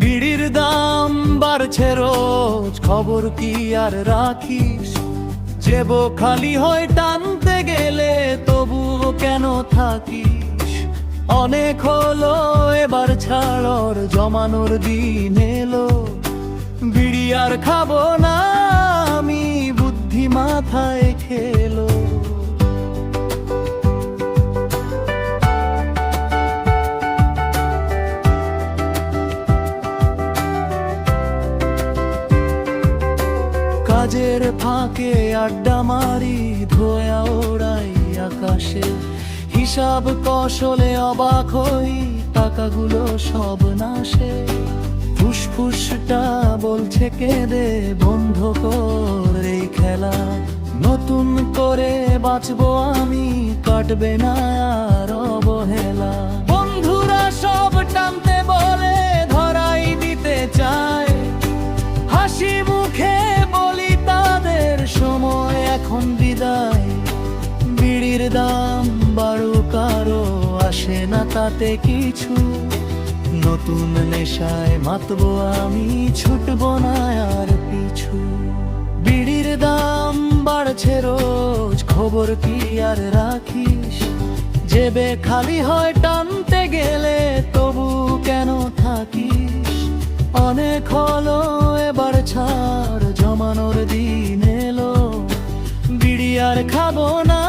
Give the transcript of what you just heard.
বিড়ির দাম বাড়ছে রোজ, খবর কি আর রাখিস? জেব খালি হয় টানতে গেলে, তবুও কেন থাকিস? অনেক হলো এবার ছাড়র, জমানোর দিন এলো। বিড়ি আর খাবো না আমি, বুদ্ধি মাথায় খেলো। কাজের ফাঁকে আড্ডা মারি, ধোয়া ওড়াই আকাশে। হিসাব কষলে অবাক হই, টাকাগুলো সব নাশে। ফুসফুসটা বলছে কেঁদে, বন্ধ কর এই খেলা। নতুন করে বাঁচবো আমি, কাটবে না আর অবহেলা। বন্ধুরা সব টানতে বলে, ধরাই দিতে চায়। হাসি মুখে বলি তাদের, সময় এখন বিদায়। বিড়ির দাম বাড়ুক আরো, আসে না তাতে কিছু। নতুন নেশায় মাতবো আমি, ছুটবো না আর পিছু। বিড়ির দাম বাড়ছে রোজ, খবর কি আর রাখিস? জেবে খালি হয় টানতে গেলে, তবু কেন থাকিস? অনেক হলো এবার ছাড়, জমানোর দিন এলো। বিড়ি আর খাবো না